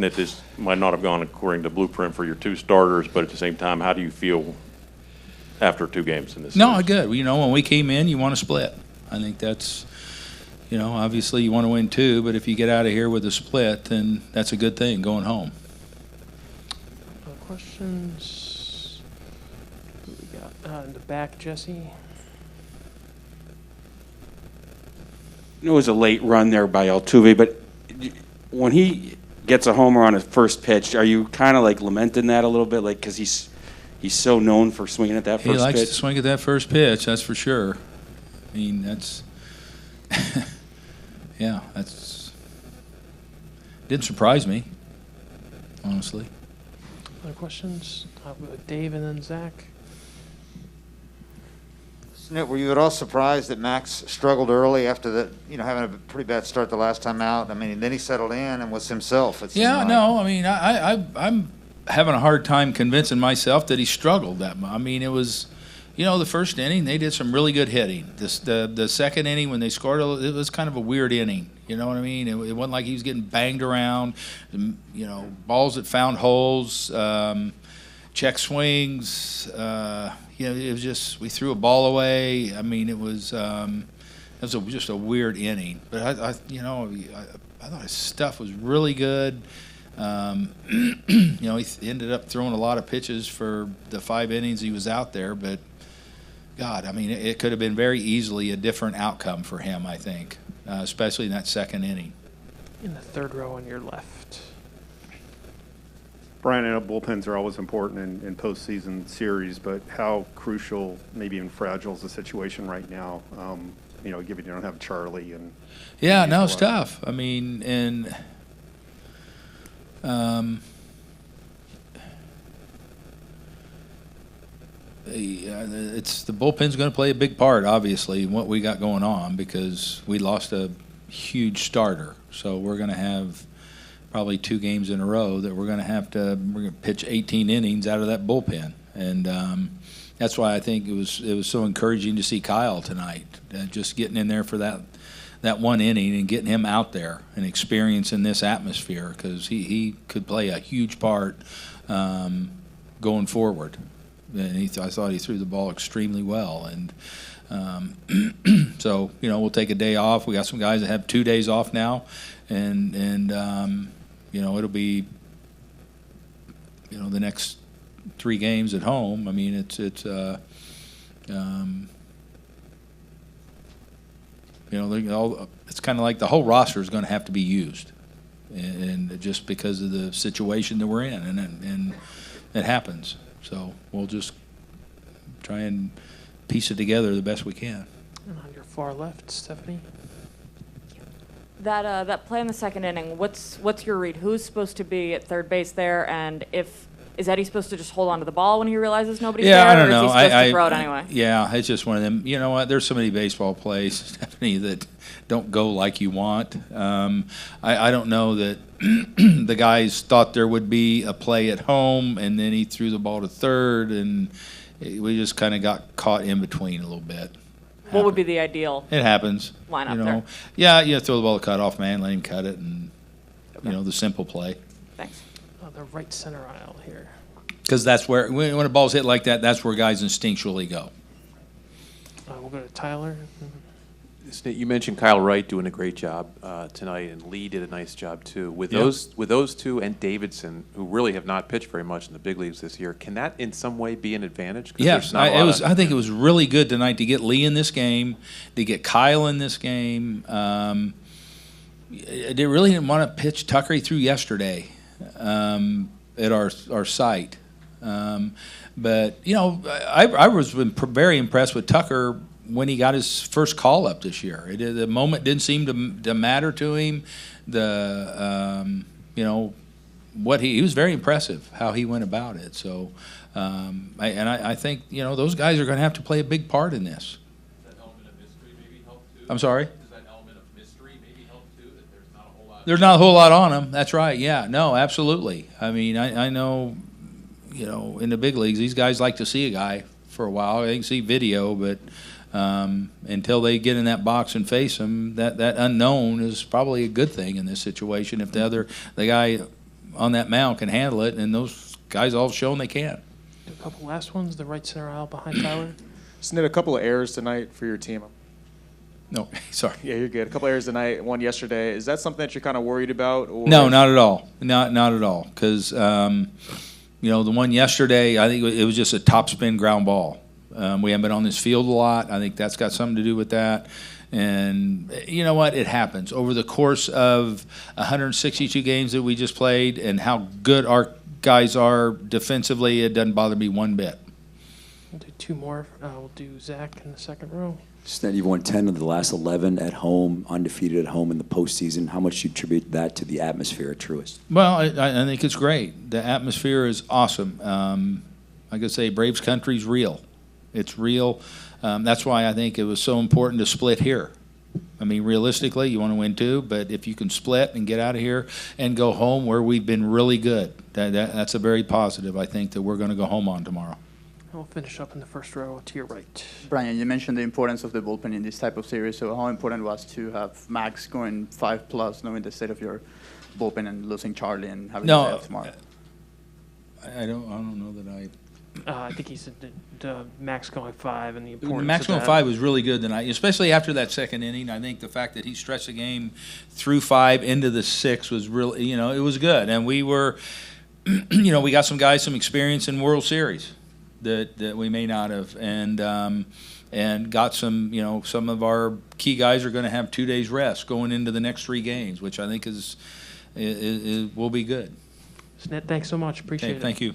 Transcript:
Snit, this might not have gone according to blueprint for your two starters, but at the same time, how do you feel after 2 games in this No, series? good. You know, when we came in, you want to split. I think that's, you know, obviously you want to win 2, but if you get out of here with a split, then that's a good thing going home. Other questions? Who we got in the back, Jesse? It was a late run there by Altuve, but when he gets a homer on his first pitch, are you kind of like lamenting that a little bit, like because he's so known for swinging at that first pitch? He likes to swing at that first pitch, that's for sure. I mean, that's yeah, that's didn't surprise me, honestly. Other questions? Dave and then Zach. Snit, were you at all surprised that Max struggled early after the, you know, having a pretty bad start the last time out? I mean, then he settled in and was himself. Yeah, no, I mean, I'm having a hard time convincing myself that he struggled that much. I mean, it was, you know, the first inning they did some really good hitting. The second inning when they scored, it was kind of a weird inning. You know what I mean? It wasn't like he was getting banged around. You know, balls that found holes, check swings. You know, it was just we threw a ball away. I mean, it was just a weird inning. But I thought his stuff was really good. You know, he ended up throwing a lot of pitches for the 5 innings he was out there. But God, I mean, it could have been very easily a different outcome for him. I think, especially in that second inning. In the third row on your left. Brian, I know bullpens are always important in postseason series, but how crucial, maybe even fragile, is the situation right now? You know, given you don't have Charlie and yeah, no, it's tough. I mean, and it's the bullpen's going to play a big part, obviously, in what we got going on because we lost a huge starter, so we're going to have probably 2 games in a row that we're going to pitch 18 innings out of that bullpen, and that's why I think it was so encouraging to see Kyle tonight, just getting in there for that 1 inning and getting him out there and experiencing this atmosphere because he could play a huge part going forward. And I thought he threw the ball extremely well, and so you know we'll take a day off. We got some guys that have 2 days off now, and you know, it'll be, you know, the next 3 games at home. I mean, it's you know, it's kind of like the whole roster is going to have to be used, and just because of the situation that we're in, and it happens. So we'll just try and piece it together the best we can. And on your far left, Stephanie. That play in the second inning, what's your read? Who's supposed to be at third base there? And is Eddie supposed to just hold on to the ball when he realizes nobody's there? I don't know. Or is he supposed to throw it anyway? Yeah, it's just one of them. You know what? There's so many baseball plays, Stephanie, that don't go like you want. I don't know that the guys thought there would be a play at home, and then he threw the ball to third, and we just kind of got caught in between a little bit. What would be the ideal? It happens. Lineup you know. there. Yeah, you throw the ball to cut off man, let him cut it, and you know the simple play. Thanks. The right center aisle here. Because that's where when a ball's hit like that, that's where guys instinctually go. We'll go to Tyler. Snit, you mentioned Kyle Wright doing a great job tonight, and Lee did a nice job too. With those two and Davidson, who really have not pitched very much in the big leagues this year, can that in some way be an advantage? Yes, I think it was really good tonight to get Lee in this game, to get Kyle in this game. They really didn't want to pitch Tucker. He threw yesterday at our site. But, you know, I was very impressed with Tucker when he got his first call up this year. The moment didn't seem to matter to him. You know, he was very impressive how he went about it. So, I think, you know, those guys are going to have to play a big part in this. Does that element of mystery maybe help too? I'm sorry? Does that element of mystery maybe help too, that there's not a whole lot? There's not a whole lot on him. That's right. Yeah. No, absolutely. I mean, I know, you know, in the big leagues, these guys like to see a guy for a while. They can see video, but until they get in that box and face him, that unknown is probably a good thing in this situation. If the guy on that mound can handle it, and those guys all have shown they can. A couple last ones, the right center aisle behind Tyler. Snit, a couple of errors tonight for your team. No, sorry. Yeah, you're good. A couple errors tonight, one yesterday. Is that something that you're kind of worried about? Or? No, not at all. Not at all. Because the one yesterday, I think it was just a topspin ground ball. We haven't been on this field a lot. I think that's got something to do with that. And you know what? It happens over the course of 162 games that we just played, and how good our guys are defensively. It doesn't bother me one bit. We'll do two more. We'll do Zach in the second row. Snit, you've won 10 of the last 11 at home, undefeated at home in the postseason. How much do you attribute that to the atmosphere at Truist? Well, I think it's great. The atmosphere is awesome. Like I say, Braves country's real. It's real. That's why I think it was so important to split here. I mean, realistically, you want to win 2, but if you can split and get out of here and go home where we've been really good, that's a very positive, I think, that we're going to go home on tomorrow. We'll finish up in the first row to your right. Brian, you mentioned the importance of the bullpen in this type of series. So how important was to have Max going 5+, knowing the state of your bullpen and losing Charlie and having to play off tomorrow? I don't know that I think he said that, Max going 5 and the importance Max of going that. 5 was really good tonight, especially after that second inning. I think the fact that he stretched the game through 5 into the 6 was really, it was good. And we were, we got some guys some experience in World Series that we may not have, and got some, some of our key guys are going to have 2 days rest going into the next 3 games, which I think will be good. Snit, thanks so much. Appreciate Okay, it. thank you.